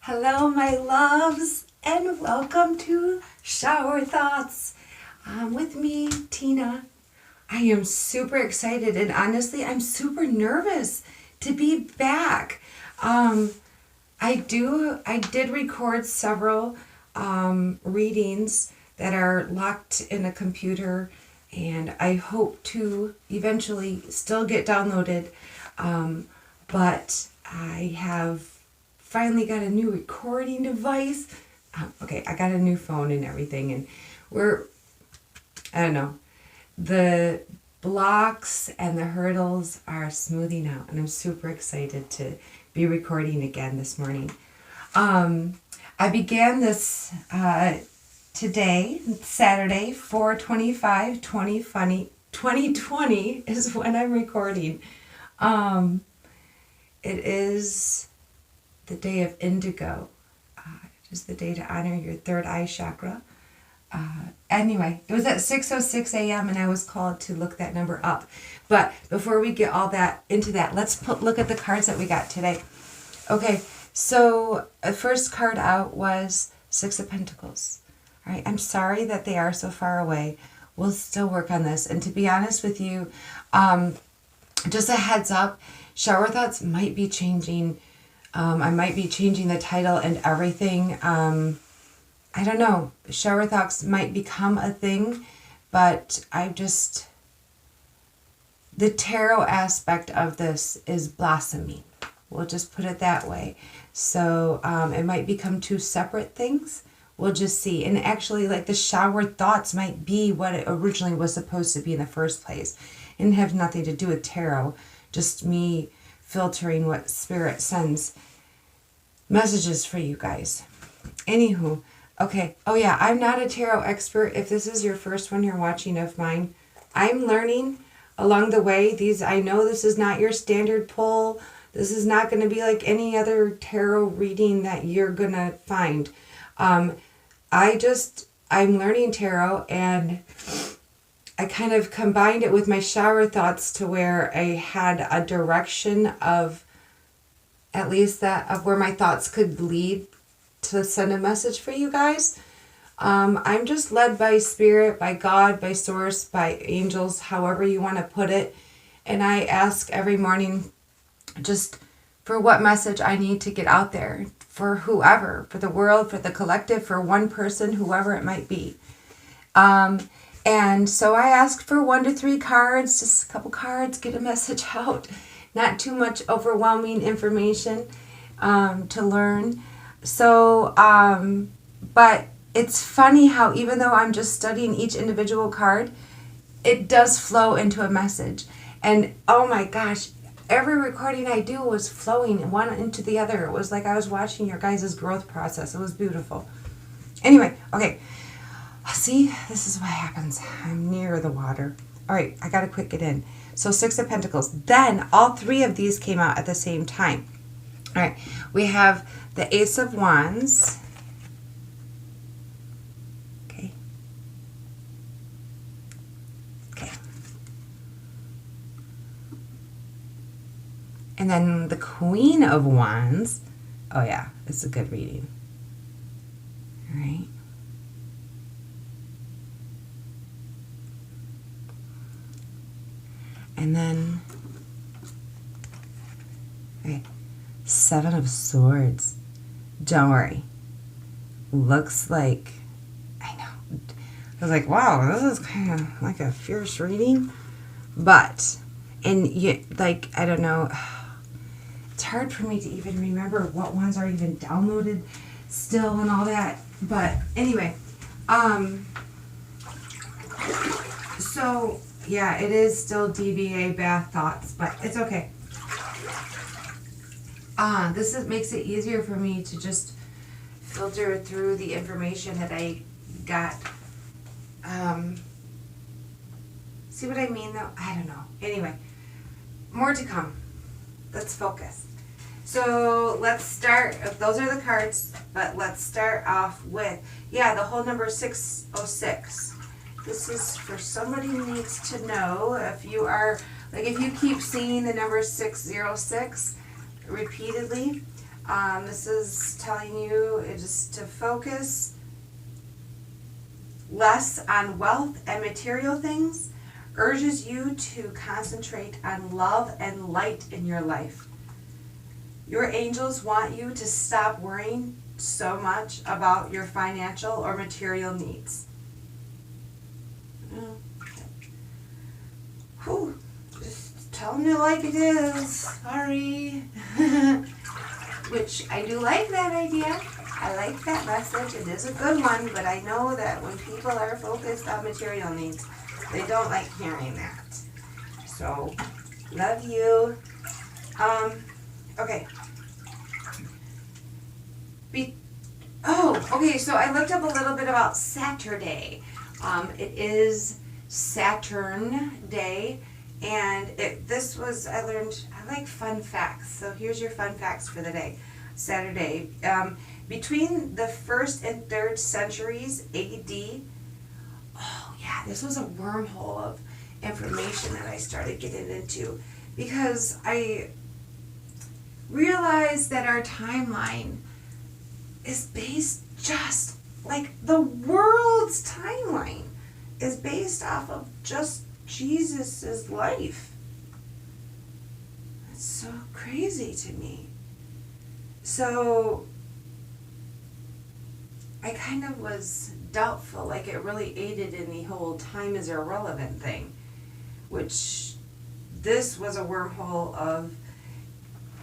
Hello, my loves, and welcome to Shower Thoughts. With me, Tina. I am super excited, and honestly, I'm super nervous to be back. I did record several readings that are locked in a computer, and I hope to eventually still get downloaded. But I have finally got a new recording device. Okay, I got a new phone and everything, and I don't know, the blocks and the hurdles are smoothing out, and I'm super excited to be recording again this morning. I began this today, Saturday, 4/25/2020 is when I'm recording. It is the day of indigo. It is the day to honor your third eye chakra. Anyway, it was at 6:06 a.m. and I was called to look that number up. But before we get all that into that, let's look at the cards that we got today. Okay, so the first card out was Six of Pentacles. All right, I'm sorry that they are so far away. We'll still work on this. And to be honest with you, just a heads up, Shower Thoughts might be changing. I might be changing the title and everything. I don't know. Shower Thoughts might become a thing, but the tarot aspect of this is blossoming. We'll just put it that way. So it might become two separate things. We'll just see. And actually, like, the Shower Thoughts might be what it originally was supposed to be in the first place and have nothing to do with tarot. Just me filtering what Spirit sends messages for you guys. Anywho, okay. Oh yeah, I'm not a tarot expert. If this is your first one you're watching of mine, I'm learning along the way. I know this is not your standard pull. This is not going to be like any other tarot reading that you're going to find. I'm learning tarot, and I kind of combined it with my Shower Thoughts to where I had a direction of at least that of where my thoughts could lead to send a message for you guys. I'm just led by Spirit, by God, by Source, by angels, however you want to put it. And I ask every morning just for what message I need to get out there for whoever, for the world, for the collective, for one person, whoever it might be. And so I asked for 1 to 3 cards, just a couple cards, get a message out. Not too much overwhelming information to learn. So, but it's funny how even though I'm just studying each individual card, it does flow into a message. And oh my gosh, every recording I do was flowing one into the other. It was like I was watching your guys' growth process. It was beautiful. Anyway, okay. See, this is what happens. I'm near the water. All right, I got to quick get in. So 6 of Pentacles. Then all 3 of these came out at the same time. All right, we have the Ace of Wands. Okay. And then the Queen of Wands. Oh yeah, it's a good reading. All right. And then, okay, 7 of Swords. Don't worry. Looks like, I know. I was like, wow, this is kind of like a fierce reading. But, and you, like, I don't know. It's hard for me to even remember what ones are even downloaded still and all that. But anyway, so yeah, it is still DBA Bath Thoughts, but it's okay. Makes it easier for me to just filter through the information that I got. See what I mean though? I don't know. Anyway, more to come. Let's focus. So let's start, those are the cards, but let's start off with, the whole number 606. This is for somebody who needs to know if you are, like, if you keep seeing the number 606 repeatedly, This is telling you just to focus less on wealth and material things, urges you to concentrate on love and light in your life. Your angels want you to stop worrying so much about your financial or material needs. Whew. Just tell them it like it is. Sorry. Which I do like that idea. I like that message. It is a good one, but I know that when people are focused on material needs, they don't like hearing that. So, love you. Okay. Okay, so I looked up a little bit about Saturday. It is Saturn Day, and I learned, I like fun facts, so here's your fun facts for the day. Saturday. Between the 1st and 3rd centuries AD, oh yeah, this was a wormhole of information that I started getting into, because I realized that our timeline is based just like the world's timeline is based off of just Jesus's life. That's so crazy to me. So I kind of was doubtful, like it really aided in the whole time is irrelevant thing, which this was a wormhole of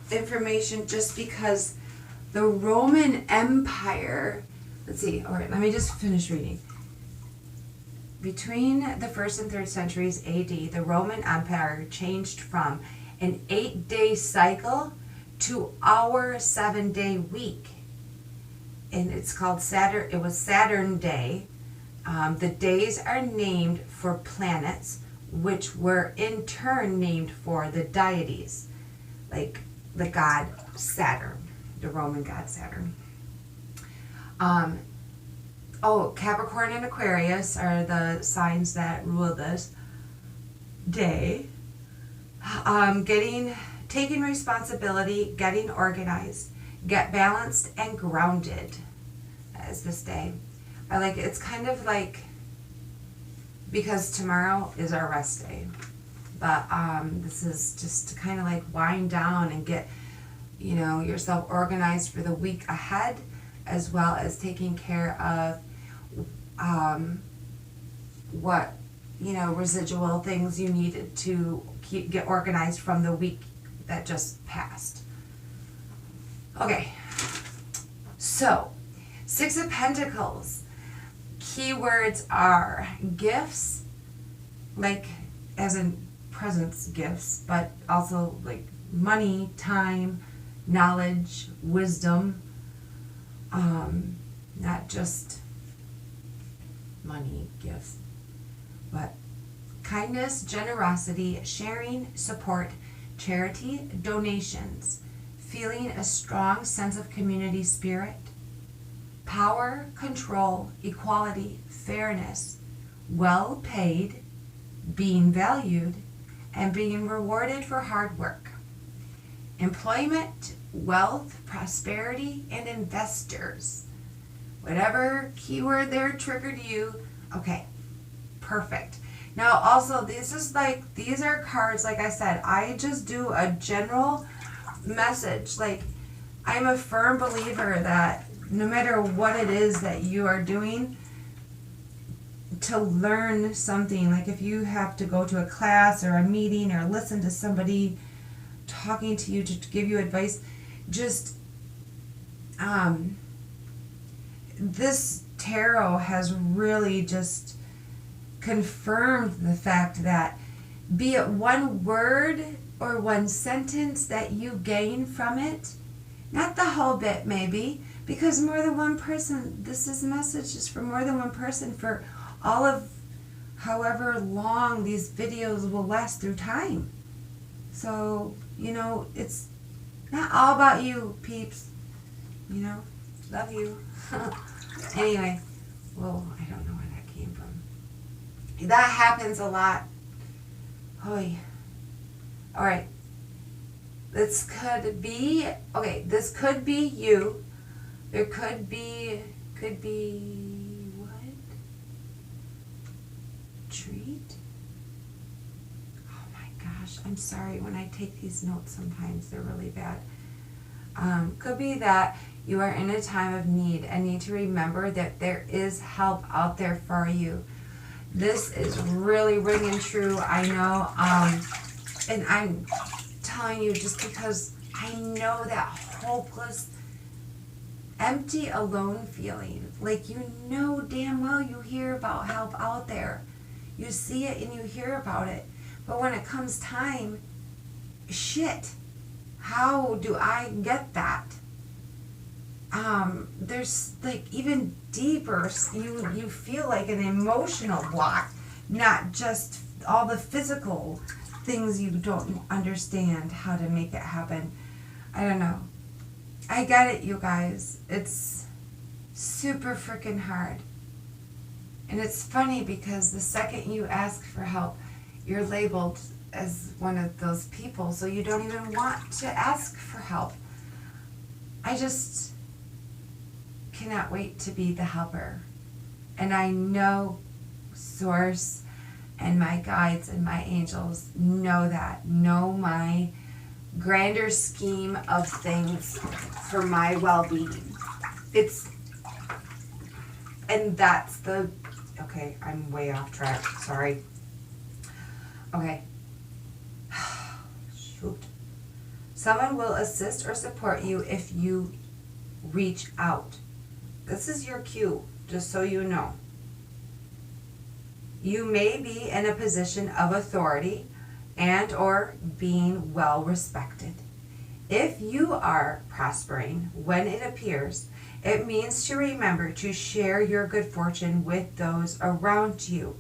information just because the Roman Empire, let's see, all right, let me just finish reading. Between the 1st and 3rd centuries AD, the Roman Empire changed from an 8-day cycle to our 7-day week. And it's called Saturn, it was Saturn Day. The days are named for planets, which were in turn named for the deities, like the god Saturn, the Roman god Saturn. Capricorn and Aquarius are the signs that rule this day. Taking responsibility, getting organized, get balanced and grounded as this day. I like it. It's kind of like, because tomorrow is our rest day, but this is just to kind of like wind down and get yourself organized for the week ahead, as well as taking care of what residual things you needed to get organized from the week that just passed. Okay, so 6 of Pentacles. Keywords are gifts, like as in presents gifts, but also like money, time, knowledge, wisdom, not just money, gifts, but kindness, generosity, sharing, support, charity, donations, feeling a strong sense of community spirit, power, control, equality, fairness, well paid, being valued, and being rewarded for hard work. Employment, wealth, prosperity, and investors. Whatever keyword there triggered you, okay, perfect. Now also, these are cards, like I said, I just do a general message. Like, I'm a firm believer that no matter what it is that you are doing to learn something, like if you have to go to a class or a meeting or listen to somebody talking to you to give you advice, just this tarot has really just confirmed the fact that, be it one word or one sentence that you gain from it, not the whole bit maybe, because more than one person, this is messages for more than one person for all of however long these videos will last through time. So, it's not all about you, peeps. Love you. Anyway, well, I don't know where that came from. That happens a lot. Oy. All right. This could be, okay, this could be you. There could be, what? Treat? Oh my gosh, I'm sorry. When I take these notes sometimes they're really bad. Could be that you are in a time of need and need to remember that there is help out there for you. This is really ringing true, I know. And I'm telling you just because I know that hopeless, empty, alone feeling. Like, you know damn well you hear about help out there. You see it and you hear about it. But when it comes time, shit, how do I get that? There's like even deeper, you feel like an emotional block, not just all the physical things you don't understand how to make it happen. I don't know. I get it, you guys. It's super freaking hard. And it's funny because the second you ask for help, you're labeled as one of those people, so you don't even want to ask for help. I just cannot wait to be the helper. And I know Source and my guides and my angels know that, know my grander scheme of things for my well-being. And that's the, okay, I'm way off track, sorry. Okay. Shoot. Someone will assist or support you if you reach out. This is your cue, just so you know. You may be in a position of authority and or being well respected. If you are prospering when it appears, it means to remember to share your good fortune with those around you.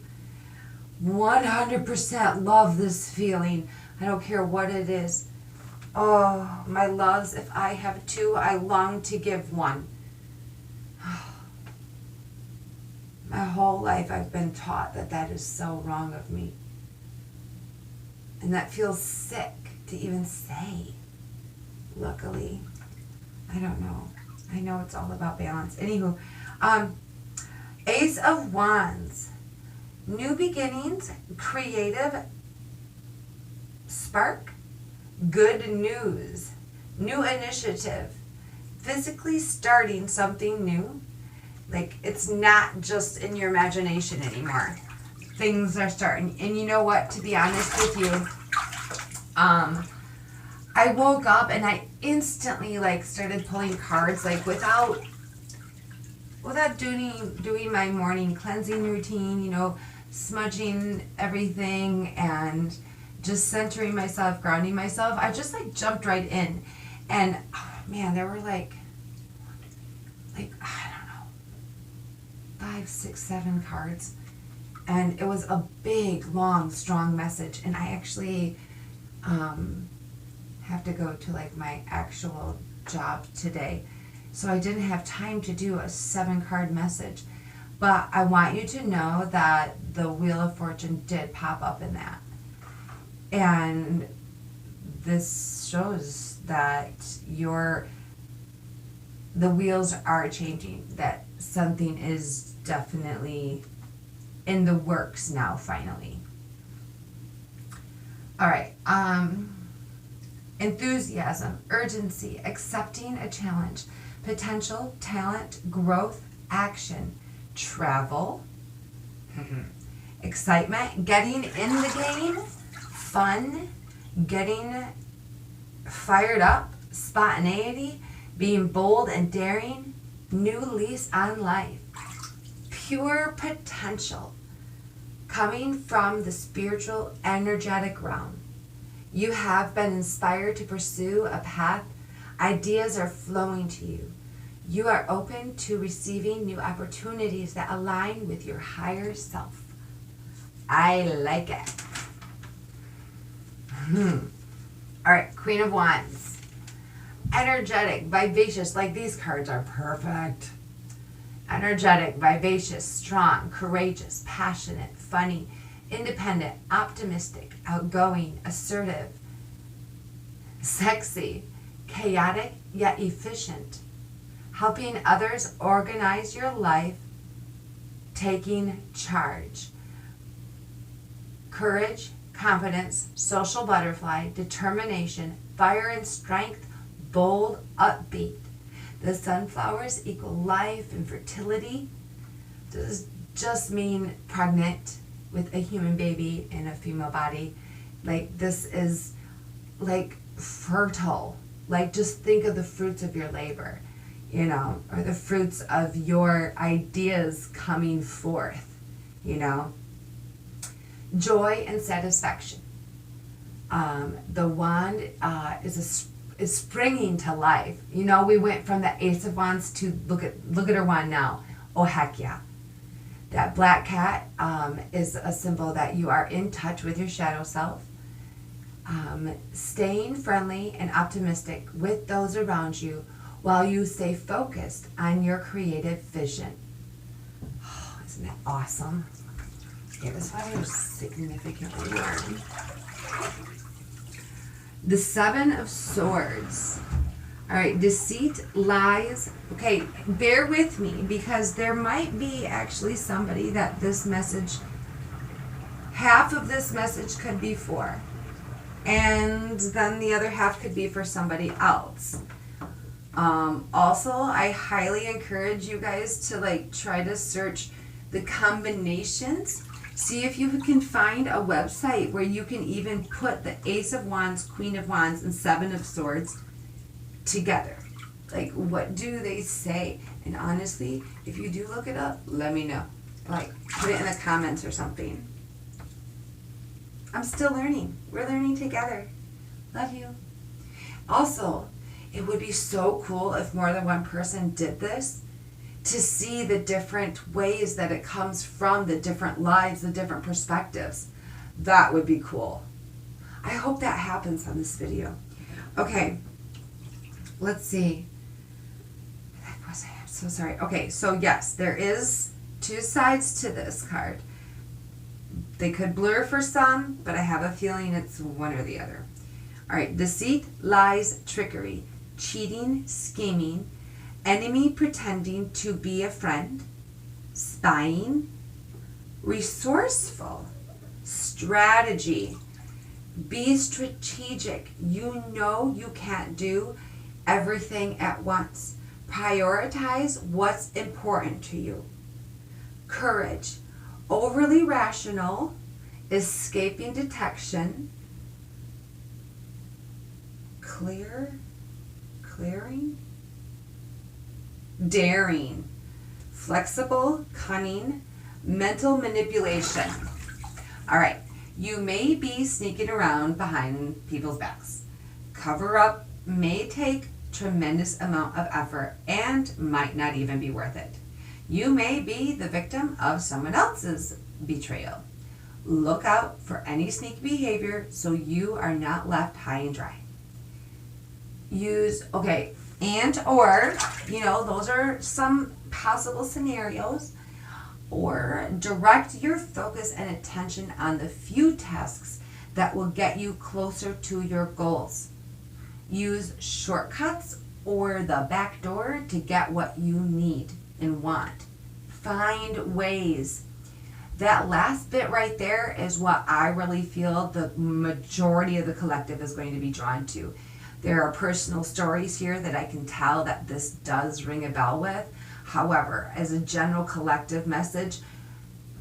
100% love this feeling. I don't care what it is. Oh, my loves, if I have two, I long to give one. My whole life I've been taught that that is so wrong of me. And that feels sick to even say. Luckily, I don't know. I know it's all about balance. Anywho, Ace of Wands. New beginnings, creative spark, good news, new initiative, physically starting something new. Like, it's not just in your imagination anymore. Things are starting. And you know what, to be honest with you, I woke up and I instantly like started pulling cards, like without doing my morning cleansing routine, you know, smudging everything and just centering myself, grounding myself. I just like jumped right in. And oh, man, there were like I don't know, 5, 6, 7 cards. And it was a big, long, strong message. And I actually have to go to like my actual job today. So I didn't have time to do a 7-card message. But I want you to know that the Wheel of Fortune did pop up in that. And this shows that the wheels are changing, that something is definitely in the works now, finally. All right. Enthusiasm, urgency, accepting a challenge, potential, talent, growth, action, travel, excitement, getting in the game, fun, getting fired up, spontaneity, being bold and daring, new lease on life, pure potential, coming from the spiritual, energetic realm. You have been inspired to pursue a path. Ideas are flowing to you. You are open to receiving new opportunities that align with your higher self. I like it. All right, Queen of Wands. Energetic, vivacious, like these cards are perfect. Energetic, vivacious, strong, courageous, passionate, funny, independent, optimistic, outgoing, assertive, Sexy, chaotic yet efficient, helping others organize your life, taking charge. Courage, confidence, social butterfly, determination, fire and strength, bold, upbeat. The sunflowers equal life and fertility. Does just mean pregnant with a human baby in a female body. Like, this is like fertile. Like, just think of the fruits of your labor, you know, or the fruits of your ideas coming forth, you know. Joy and satisfaction. The wand is springing to life. You know, we went from the Ace of Wands to look at her wand now. Oh, heck yeah. That black cat is a symbol that you are in touch with your shadow self. Staying friendly and optimistic with those around you while you stay focused on your creative vision. Oh, isn't that awesome? Yeah, this one is significantly learned. The Seven of Swords. All right, deceit, lies. Okay, bear with me because there might be actually somebody that this message, half of this message could be for, and then the other half could be for somebody else. Also, I highly encourage you guys to try to search the combinations. See if you can find a website where you can even put the Ace of Wands, Queen of Wands, and Seven of Swords together. Like, what do they say? And honestly, if you do look it up, let me know. Put it in the comments or something. I'm still learning. We're learning together. Love you. Also, it would be so cool if more than one person did this, to see the different ways that it comes from, the different lives, the different perspectives. That would be cool. I hope that happens on this video. Okay, let's see. I'm so sorry. Okay, so yes, there is two sides to this card. They could blur for some, but I have a feeling it's one or the other. All right, deceit, lies, trickery, cheating, scheming, enemy pretending to be a friend, spying, resourceful, strategy. Be strategic. You know you can't do everything at once. Prioritize what's important to you. Courage. Overly rational, escaping detection. Clearing. Daring, flexible, cunning, mental manipulation. All right, you may be sneaking around behind people's backs. Cover up may take tremendous amount of effort and might not even be worth it. You may be the victim of someone else's betrayal. Look out for any sneaky behavior so you are not left high and dry. Or, those are some possible scenarios. Or direct your focus and attention on the few tasks that will get you closer to your goals. Use shortcuts or the back door to get what you need and want. Find ways. That last bit right there is what I really feel the majority of the collective is going to be drawn to. There are personal stories here that I can tell that this does ring a bell with. However, as a general collective message,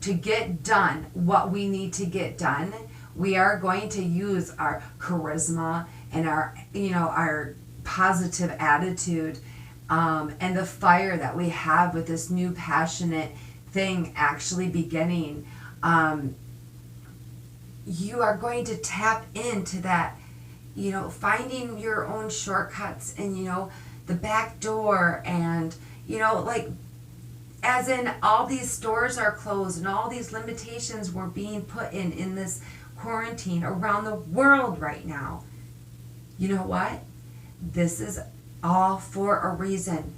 to get done what we need to get done, we are going to use our charisma and our positive attitude and the fire that we have with this new passionate thing actually beginning. You are going to tap into that, finding your own shortcuts and, the back door and, as in all these stores are closed and all these limitations were being put in this quarantine around the world right now. You know what? This is all for a reason.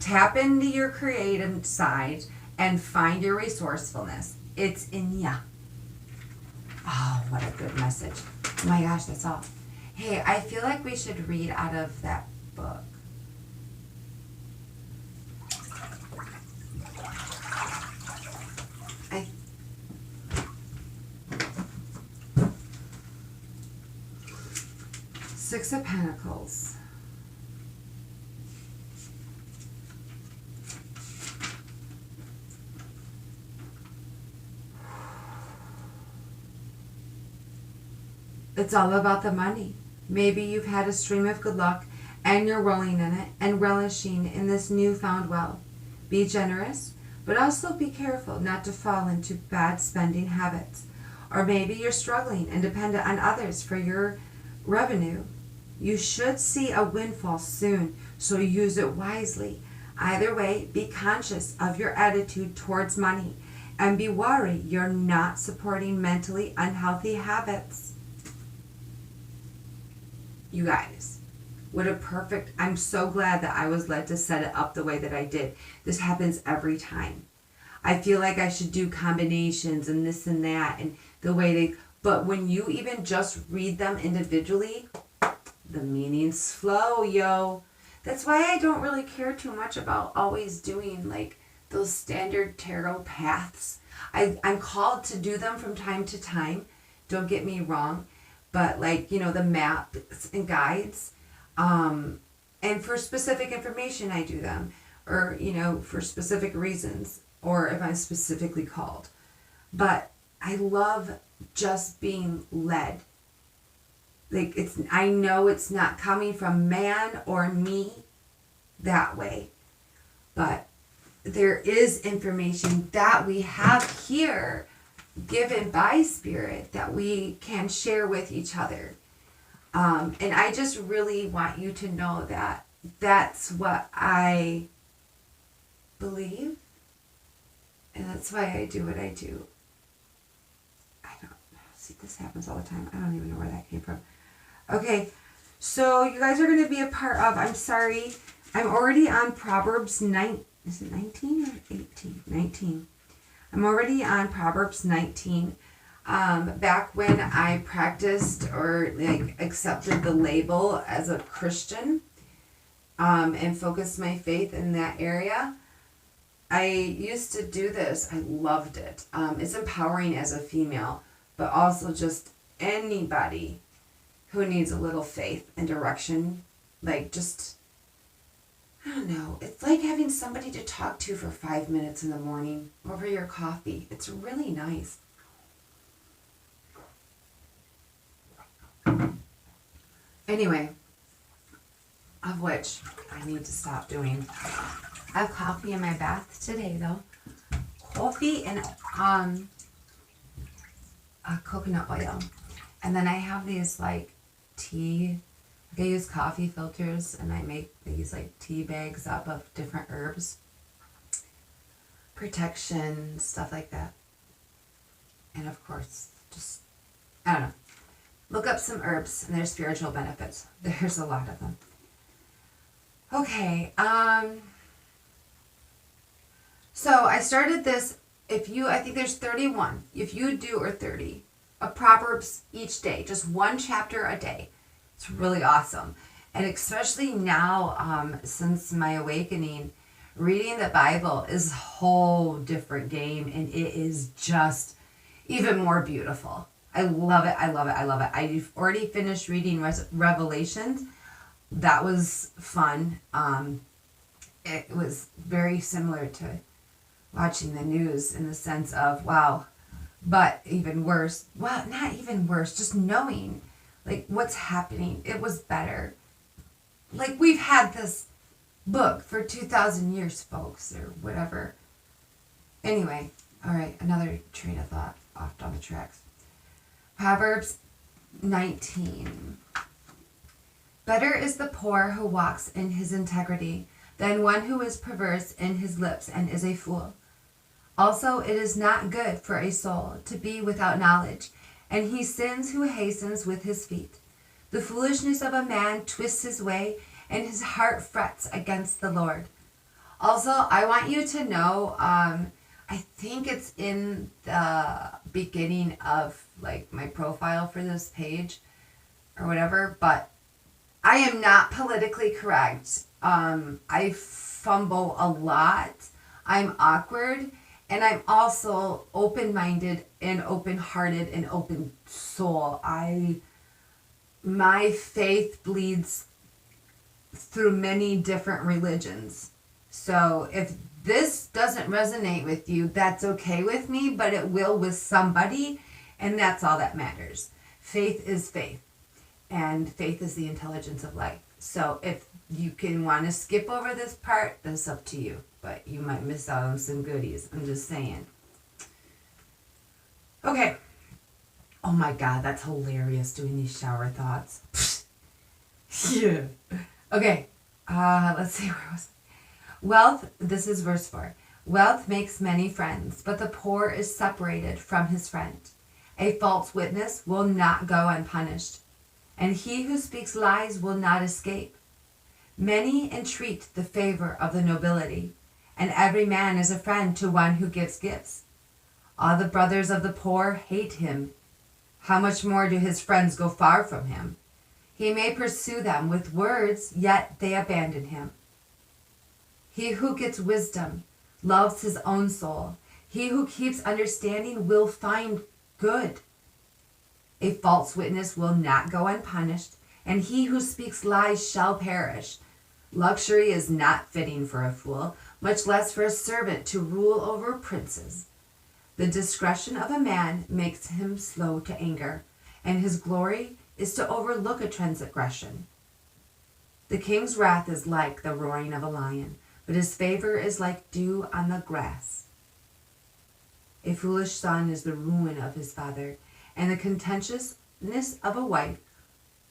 Tap into your creative side and find your resourcefulness. It's in ya. Oh, what a good message. Oh my gosh, that's all. Hey, I feel like we should read out of that book. I Six of Pentacles. It's all about the money. Maybe you've had a stream of good luck and you're rolling in it and relishing in this newfound wealth. Be generous, but also be careful not to fall into bad spending habits. Or maybe you're struggling and dependent on others for your revenue. You should see a windfall soon, so use it wisely. Either way, be conscious of your attitude towards money and be worried you're not supporting mentally unhealthy habits. You guys, what a perfect, I'm so glad that I was led to set it up the way that I did. This happens every time. I feel like I should do combinations and this and that and the way they, but when you even just read them individually, the meanings flow, yo. That's why I don't really care too much about always doing like those standard tarot paths. I'm called to do them from time to time. Don't get me wrong. But like, you know, the maps and guides, and for specific information I do them, or, you know, for specific reasons, or if I'm specifically called. But I love just being led. Like I know it's not coming from man or me that way, but there is information that we have here given by Spirit that we can share with each other. And I just really want you to know that that's what I believe. And that's why I do what I do. I don't see, this happens all the time. I don't even know where that came from. Okay, so you guys are going to be a part of, I'm sorry, I'm already on Proverbs 9, is it 19 or 18? 19. I'm already on Proverbs 19. Back when I practiced or like accepted the label as a Christian, and focused my faith in that area, I used to do this. I loved it. It's empowering as a female, but also just anybody who needs a little faith and direction. Like just, I don't know. It's like having somebody to talk to for 5 minutes in the morning over your coffee. It's really nice. Anyway, of which I need to stop doing. I have coffee in my bath today though. Coffee and coconut oil. And then I have these like tea, I use coffee filters and I make these like tea bags up of different herbs. Protection, stuff like that. And of course, just, I don't know. Look up some herbs and their spiritual benefits. There's a lot of them. Okay, so I started this, I think there's 31, if you do, or 30, of Proverbs each day, just one chapter a day. It's really awesome. And especially now, since my awakening, reading the Bible is a whole different game, and it is just even more beautiful. I love it. I love it. I love it. I've already finished reading Revelations. That was fun. It was very similar to watching the news in the sense of, wow, but even worse. Well, not even worse, just knowing like what's happening. It was better. Like we've had this book for 2,000 years, folks, or whatever. Anyway, all right, another train of thought off on the tracks. Proverbs 19. Better is the poor who walks in his integrity than one who is perverse in his lips and is a fool. Also, it is not good for a soul to be without knowledge, and he sins who hastens with his feet. The foolishness of a man twists his way, and his heart frets against the Lord. Also, I want you to know, I think it's in the beginning of like my profile for this page, or whatever, but I am not politically correct. I fumble a lot. I'm awkward, and I'm also open-minded and open-hearted and open soul. My faith bleeds through many different religions. So if this doesn't resonate with you, that's okay with me, but it will with somebody, and that's all that matters. Faith is faith, and faith is the intelligence of life. So if you can want to skip over this part, that's up to you, but you might miss out on some goodies. I'm just saying. Okay. Oh my God, that's hilarious doing these shower thoughts. Yeah. Okay. Let's see, where was I? Wealth, this is verse 4. Wealth makes many friends, but the poor is separated from his friend. A false witness will not go unpunished, and he who speaks lies will not escape. Many entreat the favor of the nobility, and every man is a friend to one who gives gifts. All the brothers of the poor hate him. How much more do his friends go far from him? He may pursue them with words, yet they abandon him. He who gets wisdom loves his own soul. He who keeps understanding will find good. A false witness will not go unpunished, and he who speaks lies shall perish. Luxury is not fitting for a fool, much less for a servant to rule over princes. The discretion of a man makes him slow to anger, and his glory is to overlook a transgression. The king's wrath is like the roaring of a lion, but his favor is like dew on the grass. A foolish son is the ruin of his father, and the contentiousness of a wife,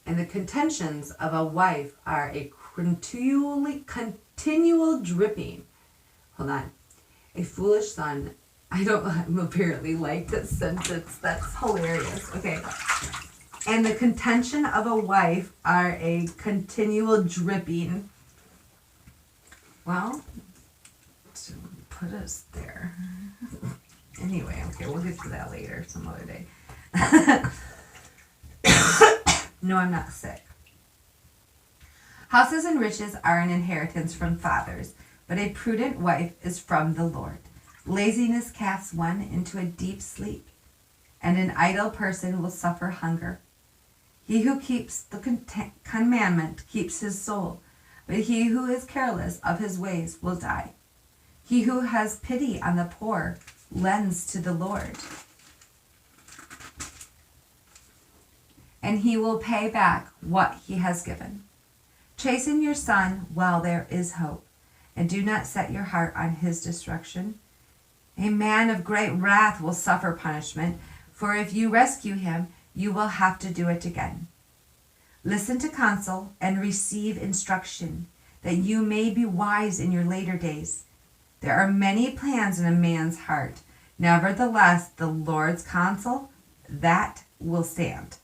and the contentions of a wife are a continual dripping. Hold on. A foolish son. I'm apparently like this sentence. That's hilarious. Okay. And the contention of a wife are a continual dripping. Well, to put us there. Anyway, okay, we'll get to that later, some other day. No, I'm not sick. Houses and riches are an inheritance from fathers, but a prudent wife is from the Lord. Laziness casts one into a deep sleep, and an idle person will suffer hunger. He who keeps the commandment keeps his soul, but he who is careless of his ways will die. He who has pity on the poor lends to the Lord, and he will pay back what he has given. Chasten your son while there is hope, and do not set your heart on his destruction. A man of great wrath will suffer punishment, for if you rescue him, you will have to do it again. Listen to counsel and receive instruction, that you may be wise in your later days. There are many plans in a man's heart. Nevertheless, the Lord's counsel, that will stand.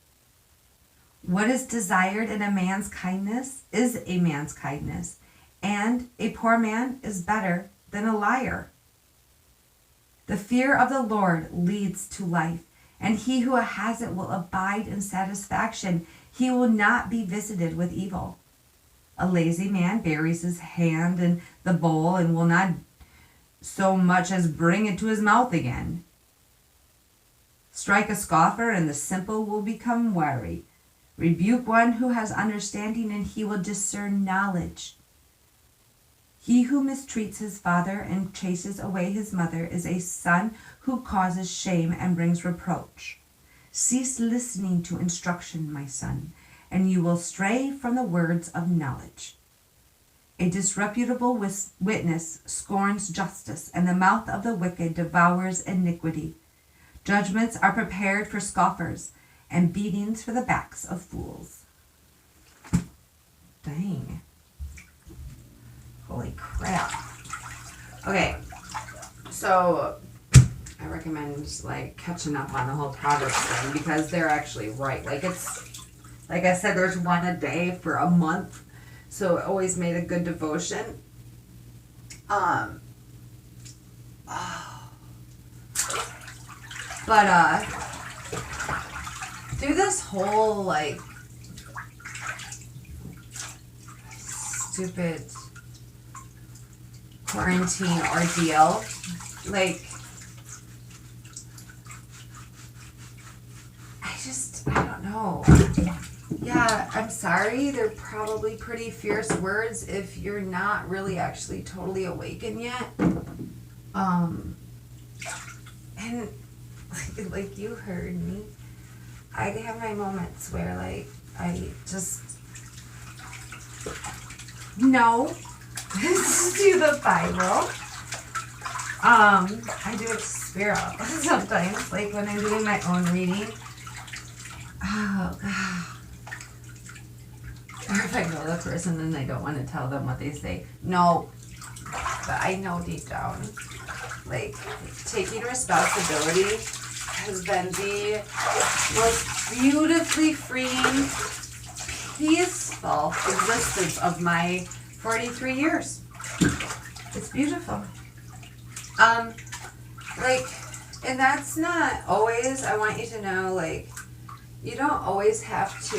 What is desired in a man's kindness is a man's kindness, and a poor man is better than a liar. The fear of the Lord leads to life, and he who has it will abide in satisfaction. He will not be visited with evil. A lazy man buries his hand in the bowl and will not so much as bring it to his mouth again. Strike a scoffer, and the simple will become wary. Rebuke one who has understanding, and he will discern knowledge. He who mistreats his father and chases away his mother is a son who causes shame and brings reproach. Cease listening to instruction, my son, and you will stray from the words of knowledge. A disreputable witness scorns justice, and the mouth of the wicked devours iniquity. Judgments are prepared for scoffers, and beatings for the backs of fools. Dang. Holy crap. Okay, so I recommend just like catching up on the whole Proverbs thing, because they're actually right. Like I said, there's one a day for a month, so it always made a good devotion. But through this whole like stupid quarantine ordeal. Like, I don't know. Yeah, I'm sorry. They're probably pretty fierce words if you're not really actually totally awakened yet. And like you heard me, I have my moments where like I just no do the Bible. I do it to spirit sometimes, like when I'm doing my own reading. Oh God. Or if I know the person and I don't want to tell them what they say. No. But I know deep down. Like, taking responsibility has been the most beautifully freeing, peaceful existence of my 43 years. It's beautiful. Like, and that's not always, I want you to know, like, you don't always have to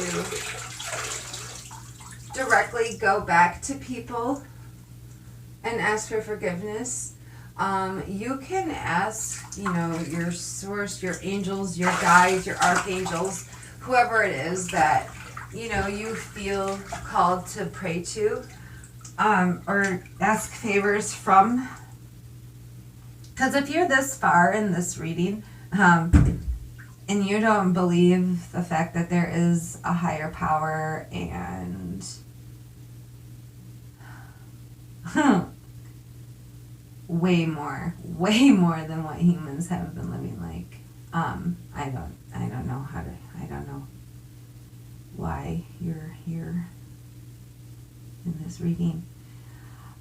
directly go back to people and ask for forgiveness. You can ask, your source, your angels, your guides, your archangels, whoever it is that, you feel called to pray to, or ask favors from. Because if you're this far in this reading, and you don't believe the fact that there is a higher power and way more than what humans have been living like. I don't know why you're here in this reading.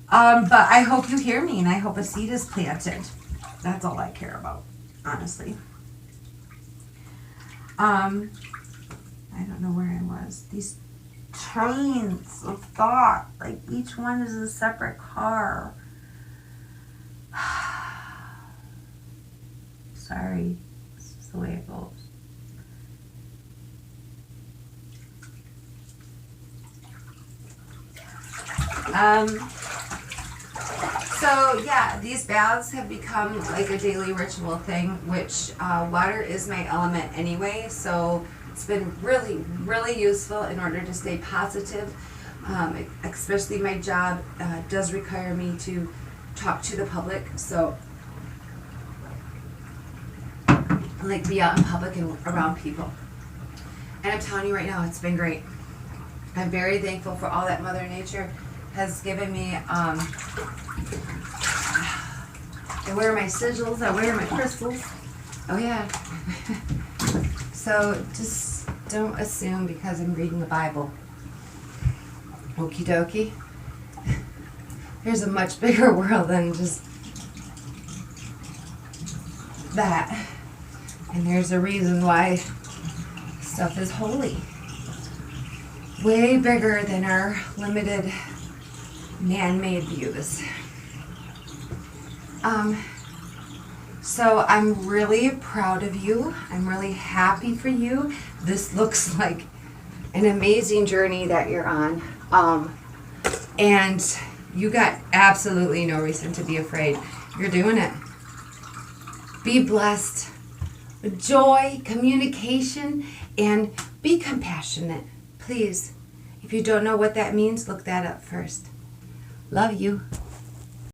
But I hope you hear me and I hope a seed is planted. That's all I care about, honestly. I don't know where I was. These trains of thought, like each one is a separate car. Sorry, it's just the way it goes. So yeah, these baths have become like a daily ritual thing, which water is my element anyway, so it's been really, really useful in order to stay positive. Especially my job does require me to talk to the public, so like be out in public and around people. And I'm telling you right now, it's been great. I'm very thankful for all that Mother Nature has given me. I wear my sigils, I wear my crystals. Oh yeah. So just don't assume because I'm reading the Bible. Okie dokie. There's a much bigger world than just that. And there's a reason why stuff is holy. Way bigger than our limited man-made views. So I'm really proud of you. I'm really happy for you. This looks like an amazing journey that you're on. And you got absolutely no reason to be afraid. You're doing it. Be blessed with joy, communication, and be compassionate. Please, if you don't know what that means, look that up first. Love you.